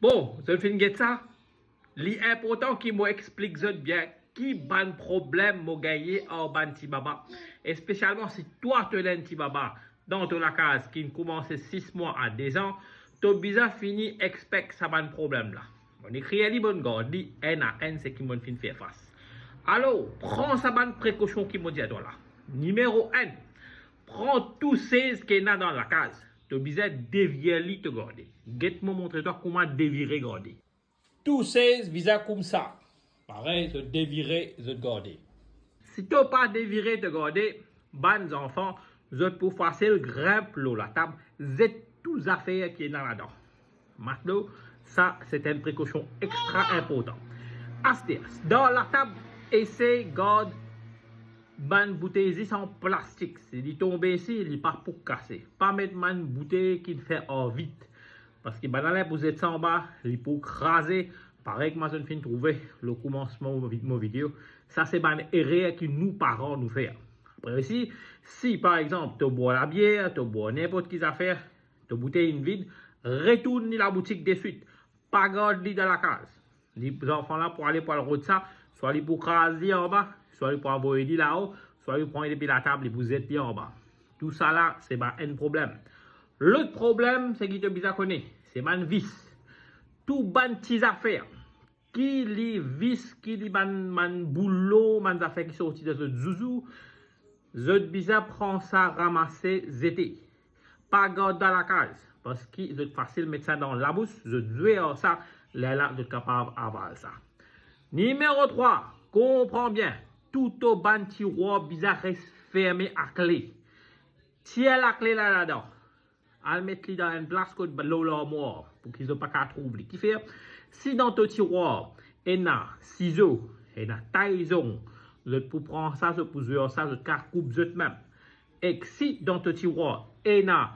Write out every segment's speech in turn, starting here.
Bon, je fin get ça. L'important qui m'explique bien qui ban problème m'a gagné en ban tibaba. Et spécialement si toi tu es un tibaba dans ton la case qui commence 6 mois à 2 ans, tu bizarre fini expect ça ban problème là. On écrit à bon gars, dit N à N c'est qui m'ont fin faire face. Alors, prends sa ban précaution qui m'a dit à toi là. Numéro 1, prends tous 16 qu'il y a dans la case. Tu bizarre dévier li te garder. Get-moi montrer toi comment dévirer garder. Tous 16 visa comme ça. Pareil, se dévirer, se garder. Si tu n'as pas déviré, te garder, bonnes enfants, vous êtes pour facile, grimpe l'eau la table, vous êtes tous affaires qui est dans la dent. Maintenant, ça, c'est une précaution extra importante. Astéas, dans la table, essayez, garde, bonne bouteille en plastique. Si il tombe ici, il n'est pas pour casser. Pas mettre une bouteille qui fait en vite. Parce que dans les vous êtes en bas, il faut craser. Pareil que moi, je viens de trouver le commencement de mon vidéo. Ça, c'est une erreur que nous, parents, nous faisons. Après, ici, si par exemple, tu bois la bière, tu bois n'importe quelle affaire, tu bouteille une vide, retourne la boutique de suite. Pas garde-li dans la case. Les enfants là, pour aller pour le route ça, soit les pour craser en bas, soit les pour envoyer là-haut, soit les pour prendre depuis la table et vous êtes en bas. Tout ça là, c'est un problème. L'autre problème, c'est qu'il te bizarre connaît, c'est man vis. Tout ban petites affaires. Qui li vis, qui li man boulot, man affaires qui sortent de ce zouzou, zot bizarre prend ça, ramasser, zété. Pas garde dans la case. Parce que c'est facile de mettre ça dans la bouche, zot jouer ça, là, vous êtes capable d'avoir ça. Numéro 3, comprends bien, tout au ban tiroir bizarre reste fermé à clé. Tiens la clé là-dedans. Al mettre dans une place que l'eau leur mort pour qu'ils n'aient pas qu'à trouver. Qui fait, si dans ton tiroir, il y a ciseaux, il y a taillon, vous pouvez prendre ça, vous pouvez ça, vous pouvez couper même. Et si dans ton tiroir, il y a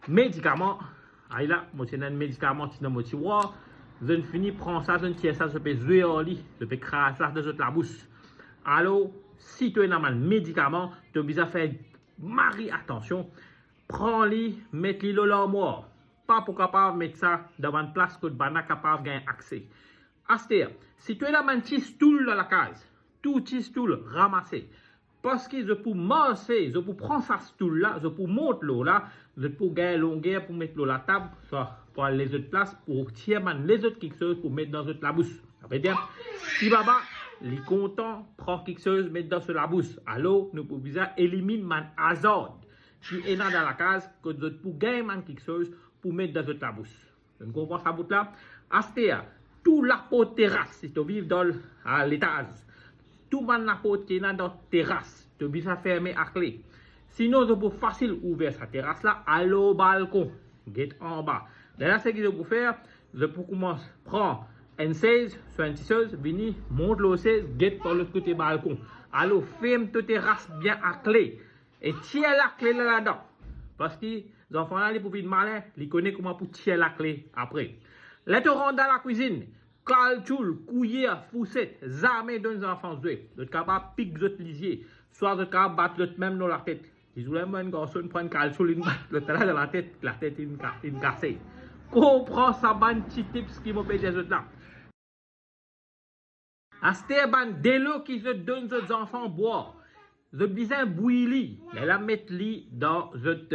médicaments, il y a un médicament dans mon tiroir, vous finissez prendre ça, vous tirez ça, vous pouvez jouer en lit, vous pouvez craser ça dans la bouche. Alors, si tu as un médicament, tu as besoin de faire marie attention. Prends-les, mets-les dans l'armoire. Pas pour capable mettre ça dans une place que tu n'es capable de gagner accès. Astéa, si tu es dans un petit stool dans la case, tout petit stool ramassé, parce que je peux marcher, je peux prendre ce stool là, je peux monter l'eau là, je peux gagner longueur pour mettre l'eau à la table, soit pour les autres places, pour tirer les autres quelque chose pour mettre dans la bouche. Ça veut dire, si baba, les contents, prend quelque chose, mettre dans la bouche. Alors, nous pouvons éliminer mon hasard qui est dans la case, que vous pouvez gagner quelque chose pour mettre dans la bouche. Vous comprenez ça bout là? Astéa, tout la porte terrasse, si tu vis dans l'étage, tout la porte qui est dans la terrasse, tu vis à fermer à clé. Sinon, c'est pour facile ouvrir sa terrasse là, aller au balcon, get en bas. D'ailleurs, ce que je peux faire, je peux commencer, prendre une 16, soit une tisseuse, venir, monte le 16, get par l'autre côté balcon. Alors, ferme ta terrasse bien à clé. Et tirer la clé là-dedans. Parce que les enfants là, les pouvoir malin, ils connaissent comment pour tirer la clé après. Là, tu rentres dans la cuisine, calchoul, couillère, foussette, jamais d'un enfant jouer. Vous êtes capable de piquer votre lisier, soit vous êtes capable de battre l'autre même dans la tête. Ils ont même un garçon prend calchoul, il bat l'autre là dans la tête est cassée. Comprends ça, ban petit tips qui m'ont payé les autres là. À ce ban dès l'eau qu'ils se donnent aux enfants boire. Je disais bouilli, mais la mettre li dans une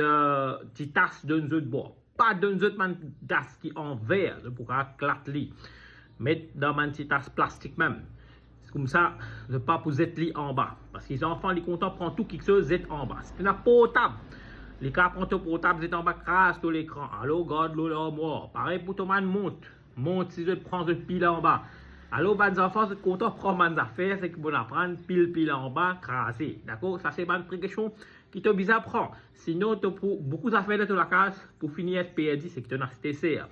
petite tasse d'un jeu de bois. Pas d'un jeu de tasse qui en verre, pour éclater li. Mettre dans une petite tasse plastique même. C'est comme ça, je pas pour être li en bas. Parce que les enfants, les contents prennent tout quelque chose, z en bas. C'est une portable. Les cas prennent tout portable, z en bas, crasse tout l'écran. Alors, garde l'eau là mort. Pareil pour ton man monte. Monte si je prends de pile en bas. Alors, les enfants, c'est content de prendre mes affaires, c'est qu'ils vont apprendre pile en bas, crasé. D'accord? Ça, c'est une précaution qui te bizarre prendre. Sinon, tu as beaucoup d'affaires dans la case pour finir être perdu, c'est que tu as un TCR.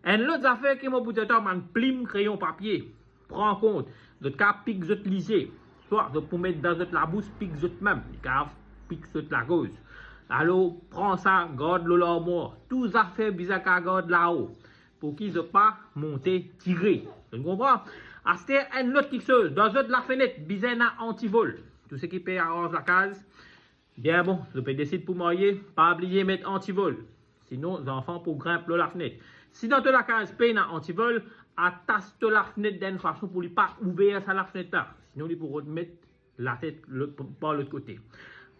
Et l'autre affaire qui m'a bout de temps, man, plume, crayon, papier. Prends en compte. De cas, pique, je te lisier. Soit, de pour mettre dans la bouche, pique, je te même. Car, pique, je te la gauche. Alors, prends ça, garde le là mort. Tous les affaires bizarres qu'à garde là-haut. Pour qu'ils ne pas monter, tirer. Tu comprends? Acheter un autre quelque chose, dans la fenêtre, bizarre anti-vol. Tout ce qui peut arranger la case. Bien bon, je peux décider pour marier, pas oublier de mettre anti-vol. Sinon, les enfants pour grimper la fenêtre. Si dans la case paye un antivol, attache la fenêtre d'une façon pour ne pas ouvrir ça la fenêtre là. Sinon, il pourra mettre la tête par l'autre côté.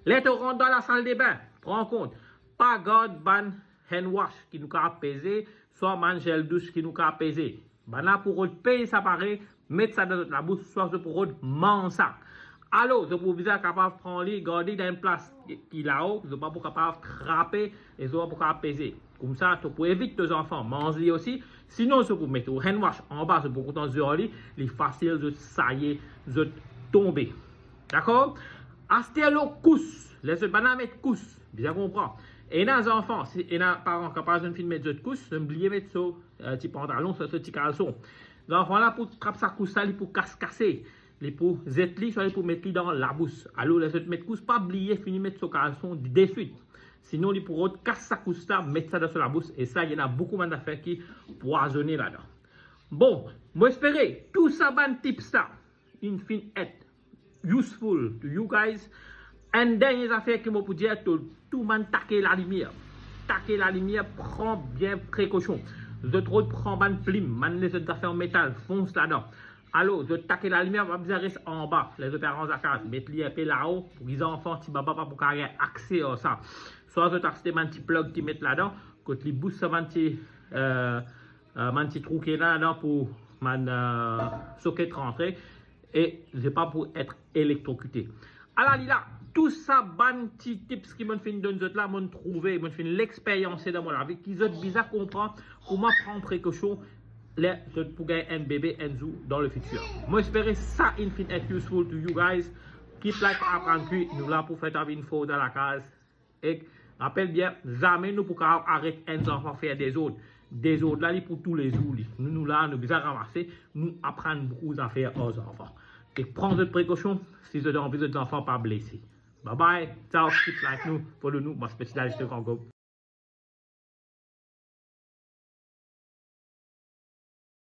Là, tu rentres dans la salle de bain. Prends en compte. Pas garde ban hand wash qui nous a pesé, soit man gel douche qui nous a pesé. Ben là, pour payer ça pareil, mettre ça dans la bouche, soit pour manger ça. Alors, vous pouvez être capable de prendre les garder dans une place qui est là-haut, vous n'êtes pas capable de frapper et vous n'êtes pas capable de peser. Comme ça, vous pouvez éviter tes enfants manger aussi. Sinon, vous pouvez mettre au hand wash en bas, c'est beaucoup de temps lit, les faciles de sailler, de tomber. D'accord? Acheter le cousse, laissez pas mettre cousse, bien comprendre. Et dans les enfants, si les parents capables de mettre de cousse, n'oubliez mettre ce petit pantalon, ce petit caleçon. Les enfants là, pour trapper sa cousse, pour casser. Les pour zetli, soit pour mettre dans la bouche. Alors, les autres mettre cousse, pas oublier, finir mettre ce caleçon de suite. Sinon, les pour casser sa cousse là, mettre ça dans la bouche. Et ça, il y en a beaucoup d'affaires qui poisonnent là-dedans. Bon, moi espérer, tout ça, ban tips là, in fin est useful to you guys. And then, les affaires qui m'ont pour dire, tout le monde taquer la lumière. Taquer la lumière, prends bien précaution. Les autres prends ban plim, man les autres affaires en métal, fonce là-dedans. Alors, je taquer la lumière, va bien rester en bas. Les parents à casa, mettre les épées là-haut pour les enfants, si papa pas pour avoir accès à ça. Soit je t'achète un petit plug qui mettent là-dedans, quand les bouts ça un petit trou qui est là-dedans pour man socket rentrer et c'est pas pour être électrocuté. Alors là, tout ça, ban petit tips qui m'ont fait donner là, m'ont trouvé, m'ont fait l'expérience dans mon vie, qui sont bizarre comprendre comment prendre précaution. Là, je pour gagner un bébé Enzo dans le futur. Moi, j'espère ça est useful to you guys. Keep like apprendre, nous là pour faire ta info dans la case. Et rappelle bien, jamais nous pour arrêter un enfant faire des autres. Des autres là, pour tous les jours. Nous là, nous bien ramasser, nous apprendre beaucoup d'affaires aux enfants. Et prendre de précautions si vous avez envie d'enfants pas blessés. Bye bye, ciao, keep like nous, follow nous, mon spécialiste de Congo.